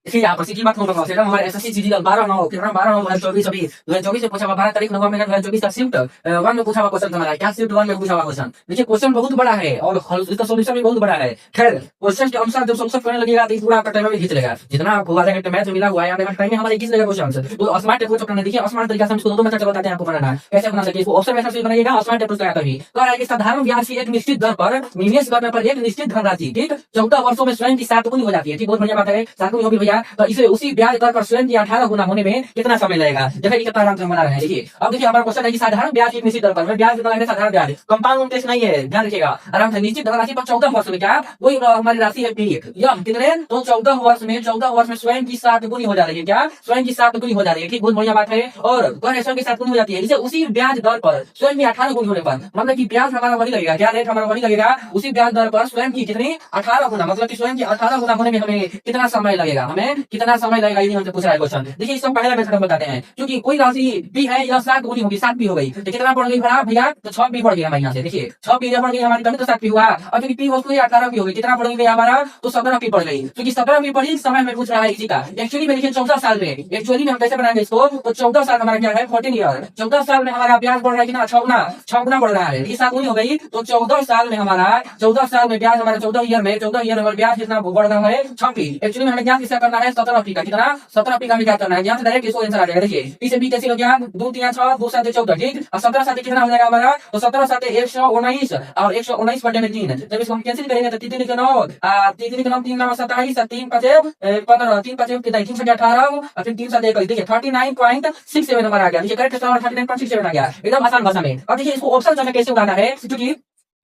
देखिए यहाँ पर सीधी बात होगा सेटम हमारे एसएससी जीडी 12/9 कितना 12/9 2024 से पूछा हुआ 12 तारीख नवंबर महीना 2024 का शिफ्ट 1 में पूछा हुआ क्वेश्चन हमारा क्या शिफ्ट 1 में पूछा हुआ क्वेश्चन। देखिए क्वेश्चन बहुत बड़ा है और इसका सॉल्यूशन भी बहुत बड़ा है। खैर क्वेश्चन के अनुसार जब सॉल्यूशन करने लगेगा तो पूरा आपका टाइम में खींच लेगा। जितना आपको आधा घंटे मैथ में मिला हुआ है आने वाले टाइम में हमारे खींच लेगा क्वेश्चन। तो स्मार्ट अप्रोच अपनाना। देखिए स्मार्ट तरीका से हम इसको दो मेथड से बताते हैं आपको बनाना कैसे बना सके इसको। ऑप्शन मेथड से बनाइएगा स्मार्ट अप्रोच लगाता भी कह रहा है कि साधारण ब्याज की एक निश्चित दर पर निवेश करने पर एक निश्चित धनराशि ठीक 14 वर्षों में स्वयं की 7 गुनी हो जाती है। ठीक बहुत बढ़िया बात है 7 गुनी होगी भैया। तो इसे उसी ब्याज दर पर स्वयं की 18 गुना होने में कितना समय लगेगा। देखिए कितना आराम से बना रहे हैं। देखिए अब देखिए हमारा क्वेश्चन है कि साधारण ब्याज की एक निश्चित दर पर ब्याज कितना है साधारण ब्याज कंपाउंड इंटरेस्ट नहीं है ध्यान रखिएगा आराम से निश्चित धनराशि पर 14 वर्ष में क्या वही हमारी राशि है पी यह कितने तो 14 वर्ष में स्वयं की 7 गुनी हो जा रही है क्या स्वयं की 7 गुनी हो जा रही है। ठीक बहुत बढ़िया बात है। और स्वयं की 7 गुनी हो जाती है इसे उसी ब्याज दर पर स्वयं की 18 गुनी होने पर मतलब की ब्याज हमारा वही लगेगा क्या रेट हमारा वही लगेगा उसी ब्याज दर पर स्वयं की कितनी 18 गुना मतलब की स्वयं की 18 गुना होने में हमें कितना समय लगेगा हमें कितना समय लगेगा ये हमसे पूछ रहा है क्वेश्चन। देखिए इसका पहला मेथड हम बताते हैं क्योंकि कोई राशि बी है यह 7 गुनी होगी 7 बी हो गई तो कितना पड़ गई भैया तो 6 बी पड़ गया हमारे यहाँ से। देखिए 6 बी पड़ गई हमारी तभी तो 7 बी हुआ और क्योंकि पी वस्तु 18 बी हो गई कितना पड़ गई हमारा तो 17 बी पड़ गई क्योंकि 17 बी पड़ी समय में पूछ रहा है इसी का। एक्चुअली में देखिए 14 साल में एक्चुअली में हम कैसे बनाएंगे इसको तो 14 साल हमारा क्या है 14 ईयर 14 साल में हमारा ब्याज बढ़ रहा है कि ना 6 गुना बढ़ रहा है। ये 7 गुनी हो गई तो 14 साल में हमारा 14 साल में ब्याज हमारा 14 ईयर में हमारा ब्याज कितना बढ़ रहा है 6 पी। एक्चुअली में हमें ज्ञान किसका करना है 17 पी का कितना 17 पी का क्या करना है ज्ञान से डायरेक्ट इसको आंसर आ जाएगा। देखिए पी से बी कैसे हो गया 2 3 6 2 7 14 ठीक और 17 7 कितना हो जाएगा हमारा तो 17 7 119 और 119 बटे में 3 जब इसको हम कैंसिल करेंगे तो 3 के 9 3 के 9 3 9 27 3 5 15 3 5 कितना 3 से 18 और फिर 3 से 1 देखिए 39.67 नंबर आ गया। देखिए करेक्ट आंसर 39.67 आ गया एकदम आसान भाषा में। अब देखिए इसको ऑप्शन में कैसे उड़ाना है क्योंकि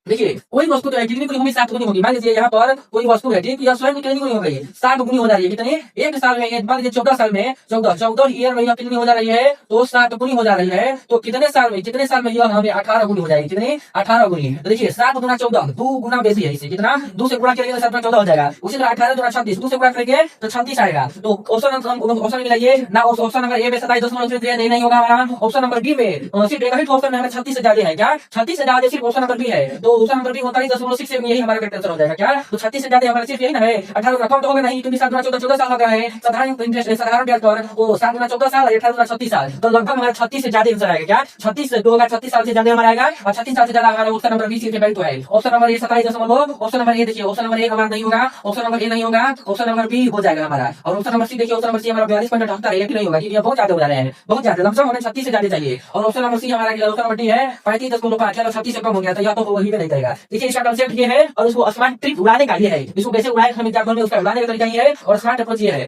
देखिए कोई वस्तु तो कितनी गुनी होगी 7 गुनी होगी। मान लीजिए यहाँ पर कोई वस्तु है ठीक या स्वयं की कितनी गुनी हो गई 7 गुनी हो जा रही है कितनी एक साल में मान लीजिए 14 साल में 14 ईयर में कितनी हो जा रही है तो 7 गुनी हो जा रही है। तो कितने साल में यह हमें 18 गुनी हो जाएगी कितनी 18 गुनी। तो देखिए 7 गुना 14 2 गुना बेसी है इसे कितना 2 से गुणा करेंगे तो 7 में 14 हो जाएगा। उसी तरह 18 गुना 36 2 से गुणा करेंगे तो 36 आएगा। तो ऑप्शन मिलाइए ना ऑप्शन नंबर ए में 27.3 नहीं होगा हमारा ऑप्शन नंबर बी में सिर्फ ऑप्शन में 36 से ज्यादा है क्या 36 से ज्यादा सिर्फ ऑप्शन नंबर बी है। तो ऑप्शन नंबर बी होता है 10.6 यही हमारा करेक्ट आंसर हो जाएगा क्या तो 36 से ज्यादा हमारा सिर्फ यही ना है 18 रकम तो होगा नहीं क्योंकि 7 गुना 14 साल लग रहा है साधारण इंटरेस्ट साधारण ब्याज पर वो 7 गुना 14 साल 18 गुना 36 साल तो लगभग हमारा 36 से ज्यादा आंसर आएगा क्या 36 से 36 साल से ज्यादा हमारा आएगा और 36 साल से ज्यादा हमारा ऑप्शन नंबर बी के वैल्यू है। Option number A 27.2 option number A देखिए ऑप्शन नंबर ए हमारा नहीं होगा ऑप्शन नंबर ए नहीं होगा ऑप्शन नंबर बी हो जाएगा हमारा। और ऑप्शन नंबर सी देखिए ऑप्शन नंबर सी हमारा 42.78 है कि नहीं होगा क्योंकि ये बहुत ज्यादा हो जा रहे हैं बहुत ज्यादा लमसम हमें 36 से ज्यादा चाहिए। और ऑप्शन नंबर सी हमारा ऑप्शन नंबर डी है 35.5 चलो 36 से कम हो गया तो या तो वही नहीं करेगा। देखिए इसका कंसेप्ट ये है और उसको स्मार्ट ट्रिक उड़ाने का ये है इसको कैसे उड़ाए हमें जानकारी में उसका उड़ाने का तरीका ये है और स्मार्ट अप्रोच ये है।